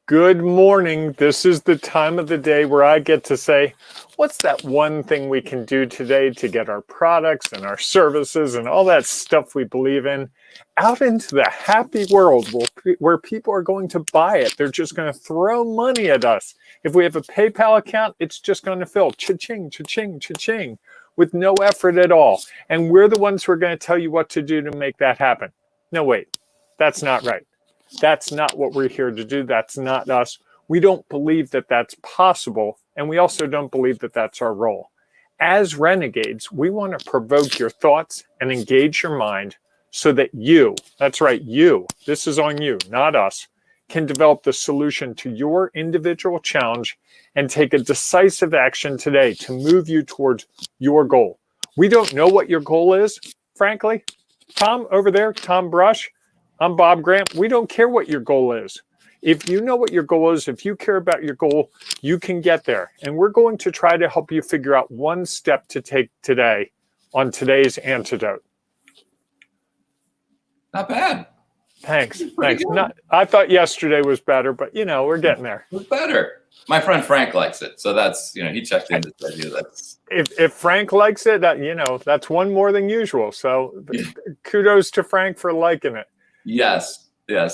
Good morning. This is the time of the day where I get to say, what's that one thing we can do today to get our products and our services and all that stuff we believe in out into the happy world where people are going to buy it. They're just going to throw money at us. If we have a PayPal account, it's just going to fill cha-ching, cha-ching, cha-ching with no effort at all. And we're the ones who are going to tell you what to do to make that happen. No, wait, that's not right. That's not what we're here to do. That's not us. We don't believe that that's possible. And we also don't believe that that's our role. As renegades, we want to provoke your thoughts and engage your mind so that you, that's right, you, this is on you, not us, can develop the solution to your individual challenge and take a decisive action today to move you towards your goal. We don't know what your goal is, frankly. Tom over there, Tom Brush, I'm Bob Grant. We don't care what your goal is. If you know what your goal is, if you care about your goal, you can get there. And we're going to try to help you figure out one step to take today on today's Antidote. Not bad. Thanks. I thought yesterday was better, but we're getting there. It was better. My friend Frank likes it. So that's, he checked in this idea. That's if Frank likes it, that's one more than usual. So kudos to Frank for liking it. Yes,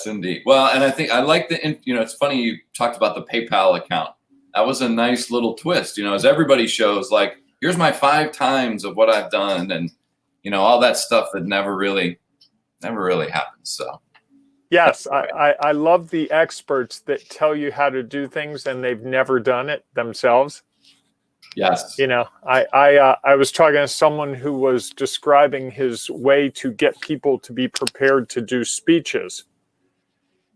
indeed. Well, and I like it's funny you talked about the PayPal account. That was a nice little twist, as everybody shows, like, here's my 5 times of what I've done and, all that stuff that never really happens. So. Yes, I love the experts that tell you how to do things and they've never done it themselves. Yes. I was talking to someone who was describing his way to get people to be prepared to do speeches.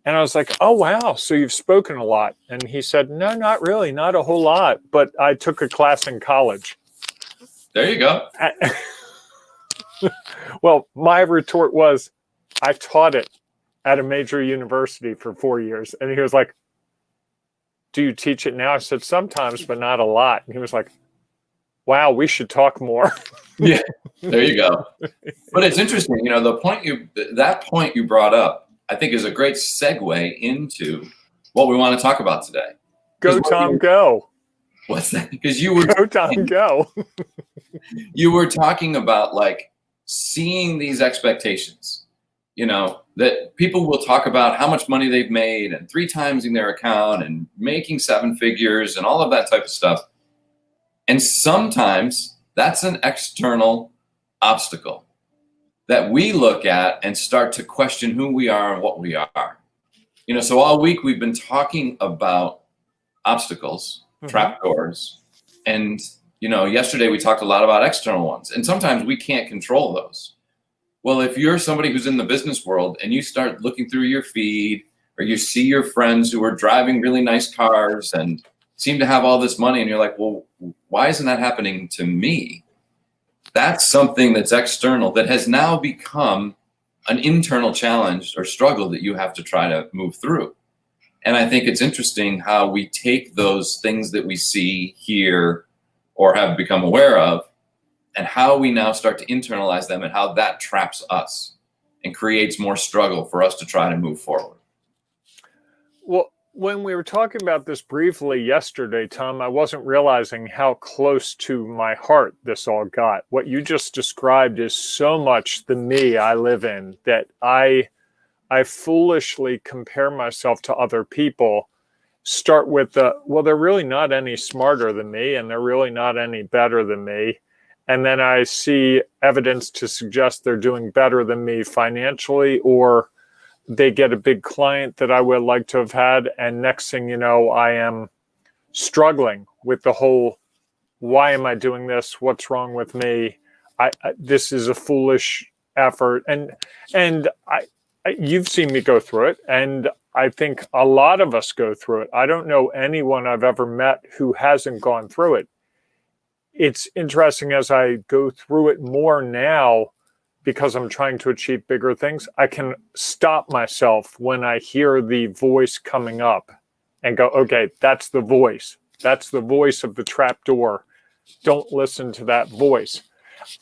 And I was like, oh, wow, so you've spoken a lot. And he said, no, not really, not a whole lot. But I took a class in college. There you go. Well, my retort was, I taught it at a major university for 4 years. And he was like, do you teach it now? I said, sometimes, but not a lot. And he was like, wow, we should talk more. Yeah, there you go. But it's interesting, that point you brought up, I think is a great segue into what we want to talk about today. Go, Tom, go. What's that? Because you were go, Tom, go. You were talking about like seeing these expectations. That people will talk about how much money they've made and 3 times in their account and making 7 figures and all of that type of stuff. And sometimes that's an external obstacle that we look at and start to question who we are and what we are. So all week we've been talking about obstacles, trapdoors, and, yesterday we talked a lot about external ones. And sometimes we can't control those. Well, if you're somebody who's in the business world and you start looking through your feed or you see your friends who are driving really nice cars and seem to have all this money and you're like, well, why isn't that happening to me? That's something that's external that has now become an internal challenge or struggle that you have to try to move through. And I think it's interesting how we take those things that we see, hear, or have become aware of, and how we now start to internalize them and how that traps us and creates more struggle for us to try to move forward. Well, when we were talking about this briefly yesterday, Tom, I wasn't realizing how close to my heart this all got. What you just described is so much the me I live in that I foolishly compare myself to other people. Start with they're really not any smarter than me and they're really not any better than me. And then I see evidence to suggest they're doing better than me financially, or they get a big client that I would like to have had. And next thing you know, I am struggling with the whole, why am I doing this? What's wrong with me? This is a foolish effort. And you've seen me go through it. And I think a lot of us go through it. I don't know anyone I've ever met who hasn't gone through it. It's interesting as I go through it more now, because I'm trying to achieve bigger things, I can stop myself when I hear the voice coming up and go, okay, that's the voice. That's the voice of the trapdoor. Don't listen to that voice.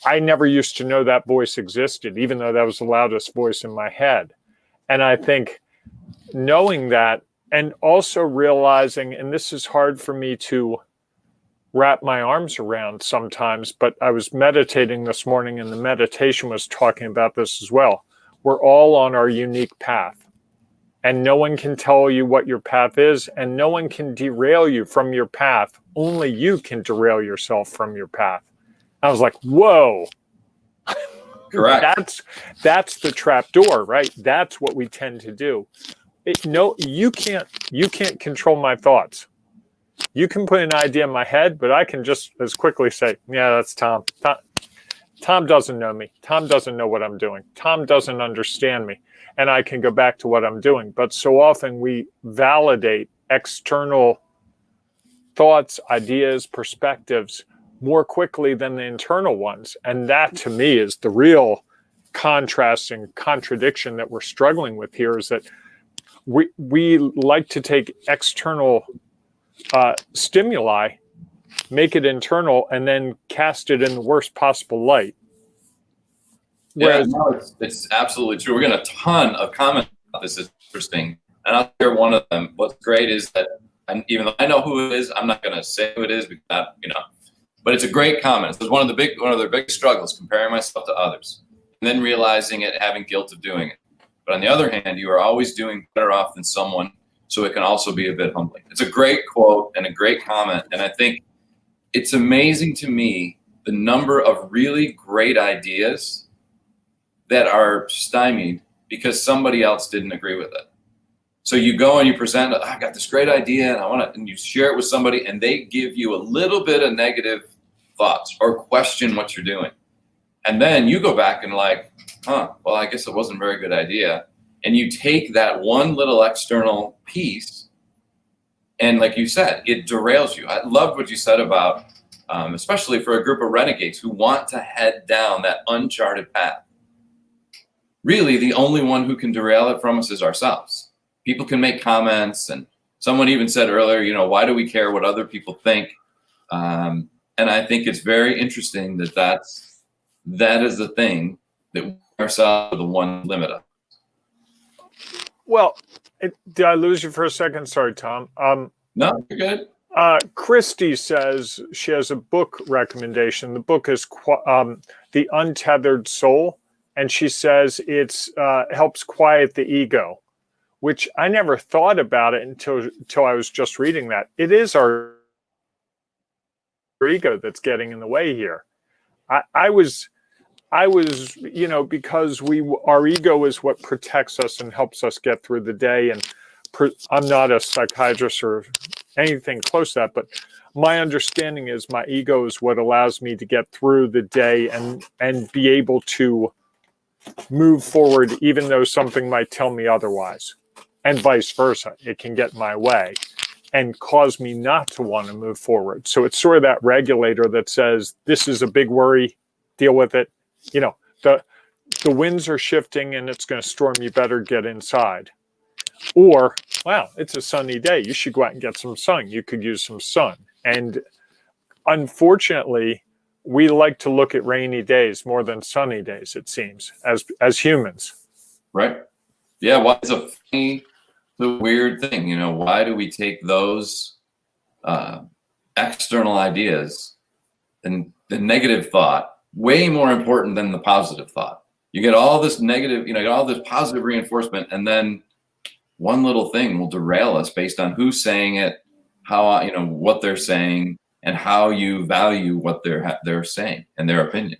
I never used to know that voice existed, even though that was the loudest voice in my head. And I think knowing that And also realizing, and this is hard for me to wrap my arms around sometimes, but I was meditating this morning and the meditation was talking about this as well. We're all on our unique path, and no one can tell you what your path is, and no one can derail you from your path. Only you can derail yourself from your path. I was like, whoa. Correct. That's the trapdoor, right? That's what we tend to do. No, you can't control my thoughts. You can put an idea in my head, but I can just as quickly say, yeah, that's Tom. Tom doesn't know me. Tom doesn't know what I'm doing. Tom doesn't understand me. And I can go back to what I'm doing. But so often we validate external thoughts, ideas, perspectives more quickly than the internal ones. And that to me is the real contrast and contradiction that we're struggling with here, is that we like to take external stimuli, make it internal, and then cast it in the worst possible light. Whereas, yeah, no, it's absolutely true. We're getting a ton of comments about this. Is interesting, and I'll share one of them. What's great is that even though I know who it is, I'm not going to say who it is because but it's a great comment. It says one of their big struggles, comparing myself to others, and then realizing it, having guilt of doing it. But on the other hand, you are always doing better off than someone, so it can also be a bit humbling. It's a great quote and a great comment, and I think it's amazing to me the number of really great ideas that are stymied because somebody else didn't agree with it. So you go and you present, I got this great idea and I want to, and you share it with somebody and they give you a little bit of negative thoughts or question what you're doing. And then you go back and like, well, I guess it wasn't a very good idea. And you take that one little external piece and like you said, it derails you. I loved what you said about, especially for a group of renegades who want to head down that uncharted path. Really, the only one who can derail it from us is ourselves. People can make comments, and someone even said earlier, why do we care what other people think? And I think it's very interesting that is the thing that we ourselves are the one limit us. Well, did I lose you for a second? Sorry, Tom. No, you're good. Christy says she has a book recommendation. The book is The Untethered Soul. And she says it's helps quiet the ego, which I never thought about it until I was just reading that. It is our ego that's getting in the way here. I was, because our ego is what protects us and helps us get through the day. And I'm not a psychiatrist or anything close to that, but my understanding is my ego is what allows me to get through the day and be able to move forward, even though something might tell me otherwise, and vice versa. It can get in my way and cause me not to want to move forward. So it's sort of that regulator that says, this is a big worry, deal with it. The winds are shifting and it's going to storm, you better get inside. Or, wow, it's a sunny day, you should go out and get some sun. You could use some sun. And unfortunately, we like to look at rainy days more than sunny days, it seems, as humans. Right. Yeah. Why is the weird thing? Why do we take those external ideas and the negative thought way more important than the positive thought? You get all this negative, all this positive reinforcement, and then one little thing will derail us based on who's saying it, how, what they're saying, and how you value what they're saying and their opinion.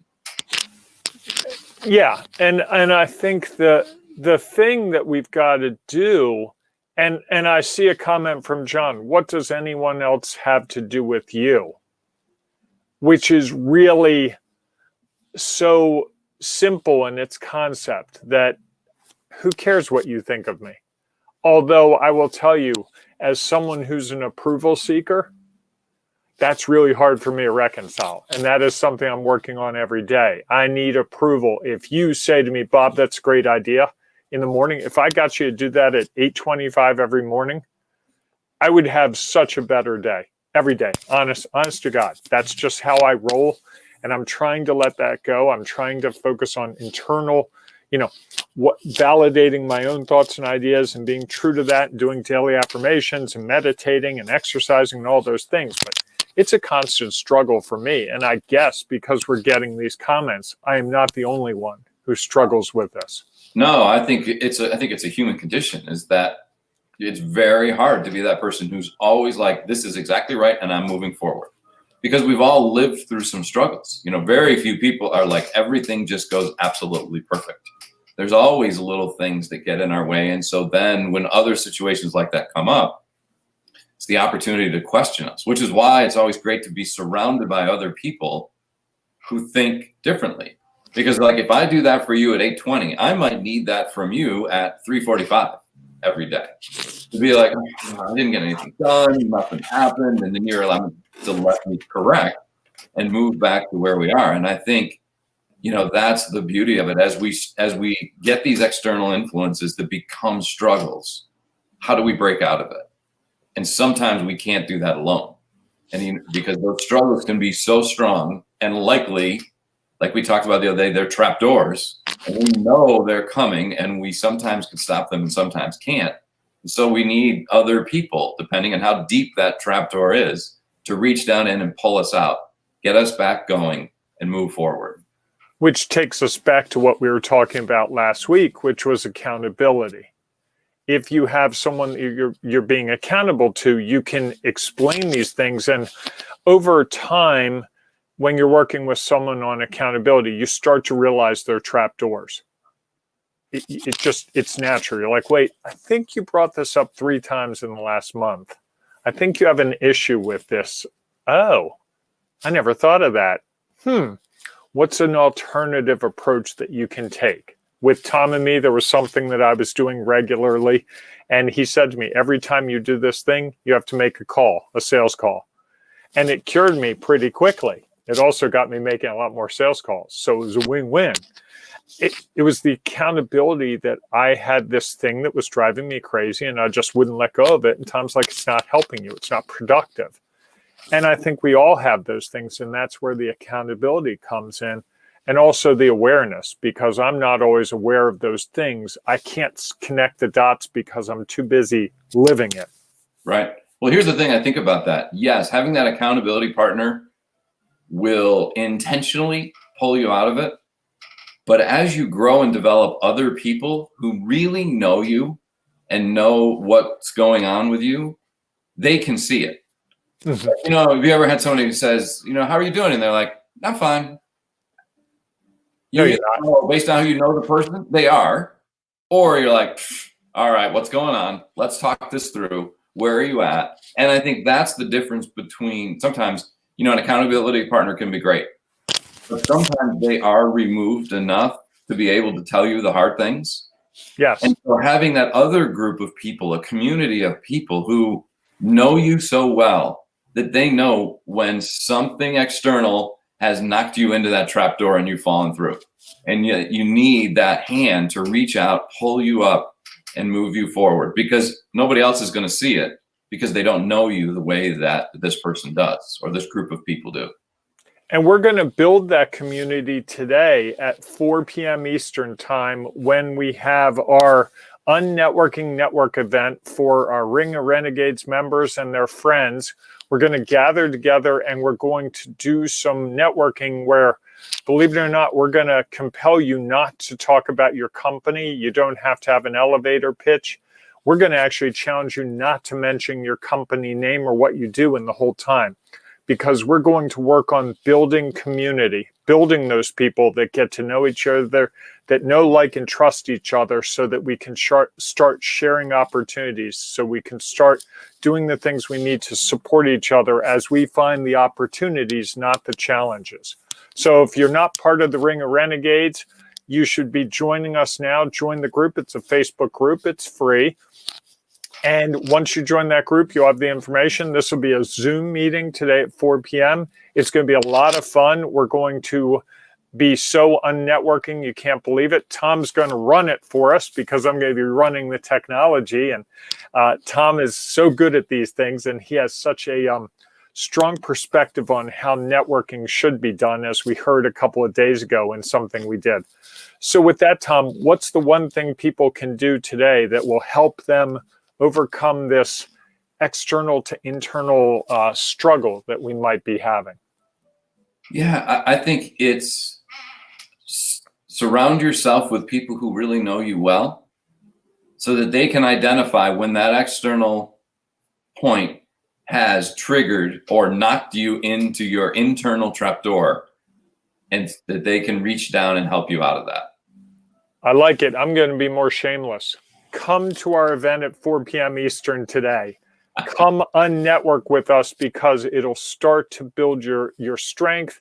Yeah, and I think the thing that we've got to do, and I see a comment from John, what does anyone else have to do with you? Which is really so simple in its concept that who cares what you think of me? Although I will tell you, as someone who's an approval seeker, that's really hard for me to reconcile. And that is something I'm working on every day. I need approval. If you say to me, Bob, that's a great idea in the morning, if I got you to do that at 8:25 every morning, I would have such a better day every day. Honest to God. That's just how I roll. And I'm trying to let that go. I'm trying to focus on internal, validating my own thoughts and ideas and being true to that and doing daily affirmations and meditating and exercising and all those things. But it's a constant struggle for me. And I guess because we're getting these comments, I am not the only one who struggles with this. No, I think it's a human condition, is that it's very hard to be that person who's always like, this is exactly right, and I'm moving forward. Because we've all lived through some struggles. Very few people are like, everything just goes absolutely perfect. There's always little things that get in our way. And so then when other situations like that come up, it's the opportunity to question us, which is why it's always great to be surrounded by other people who think differently. Because like, if I do that for you at 8:20, I might need that from you at 3:45 every day to be like, oh, I didn't get anything done, nothing happened. And then you're allowed to let me correct and move back to where we are. And I think, that's the beauty of it. As we get these external influences that become struggles, how do we break out of it? And sometimes we can't do that alone. And because those struggles can be so strong and likely, like we talked about the other day, they're trapdoors, and we know they're coming, and we sometimes can stop them and sometimes can't. And so we need other people, depending on how deep that trapdoor is, to reach down in and pull us out, get us back going, and move forward. Which takes us back to what we were talking about last week, which was accountability. If you have someone you're being accountable to, you can explain these things. And over time, when you're working with someone on accountability, you start to realize they're trapdoors. It's natural. You're like, wait, I think you brought this up 3 times in the last month. I think you have an issue with this. Oh, I never thought of that. What's an alternative approach that you can take? With Tom and me, there was something that I was doing regularly. And he said to me, every time you do this thing, you have to make a sales call. And it cured me pretty quickly. It also got me making a lot more sales calls. So it was a win-win. It was the accountability that I had this thing that was driving me crazy, and I just wouldn't let go of it. And Tom's like, it's not helping you. It's not productive. And I think we all have those things, and that's where the accountability comes in. And also the awareness, because I'm not always aware of those things. I can't connect the dots because I'm too busy living it. Right. Well, here's the thing I think about that. Yes, having that accountability partner will intentionally pull you out of it. But as you grow and develop other people who really know you and know what's going on with you, they can see it. Mm-hmm. Have you ever had somebody who says, how are you doing? And they're like, I'm fine. Based on who you know the person, they are. Or you're like, all right, what's going on? Let's talk this through. Where are you at? And I think that's the difference between sometimes, an accountability partner can be great, but sometimes they are removed enough to be able to tell you the hard things. Yes. And so having that other group of people, a community of people who know you so well that they know when something external has knocked you into that trapdoor and you've fallen through. And yet you need that hand to reach out, pull you up, and move you forward, because nobody else is going to see it because they don't know you the way that this person does or this group of people do. And we're going to build that community today at 4 p.m. Eastern time when we have our Unnetworking Network event for our Ring of Renegades members and their friends. We're going to gather together and we're going to do some networking where, believe it or not, we're going to compel you not to talk about your company. You don't have to have an elevator pitch. We're going to actually challenge you not to mention your company name or what you do in the whole time, because we're going to work on building community, building those people that get to know each other, that know, like, and trust each other, so that we can start sharing opportunities, so we can start doing the things we need to support each other as we find the opportunities, not the challenges. So if you're not part of the Ring of Renegades, you should be joining us now. Join the group. It's a Facebook group. It's free. And once you join that group, you'll have the information. This will be a Zoom meeting today at 4 p.m. It's going to be a lot of fun. We're going to be so unnetworking, you can't believe it. Tom's going to run it for us because I'm going to be running the technology. And Tom is so good at these things, and he has such a strong perspective on how networking should be done, as we heard a couple of days ago in something we did. So with that, Tom, what's the one thing people can do today that will help them overcome this external to internal struggle that we might be having? Yeah, I think it's surround yourself with people who really know you well, so that they can identify when that external point has triggered or knocked you into your internal trapdoor, and that they can reach down and help you out of that. I like it. I'm going to be more shameless. Come to our event at 4 p.m. Eastern today. Come unnetwork with us, because it'll start to build your strength,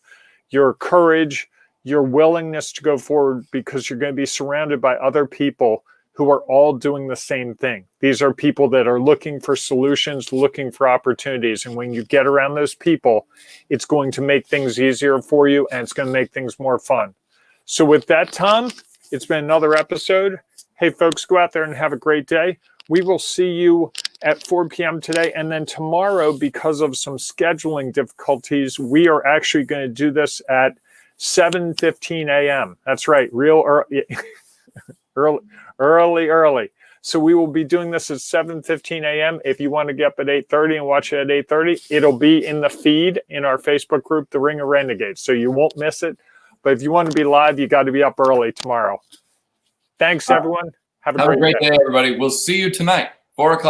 your courage, your willingness to go forward, because you're going to be surrounded by other people who are all doing the same thing. These are people that are looking for solutions, looking for opportunities. And when you get around those people, it's going to make things easier for you, and it's going to make things more fun. So with that, Tom, it's been another episode. Hey, folks, go out there and have a great day. We will see you at 4 p.m. today. And then tomorrow, because of some scheduling difficulties, we are actually going to do this at 7:15 a.m. That's right, real early. So we will be doing this at 7:15 a.m. If you want to get up at 8:30 and watch it at 8:30, it'll be in the feed in our Facebook group, The Ring of Renegades. So you won't miss it. But if you want to be live, you got to be up early tomorrow. Thanks, everyone. Have a great day, everybody. We'll see you tonight, 4 o'clock.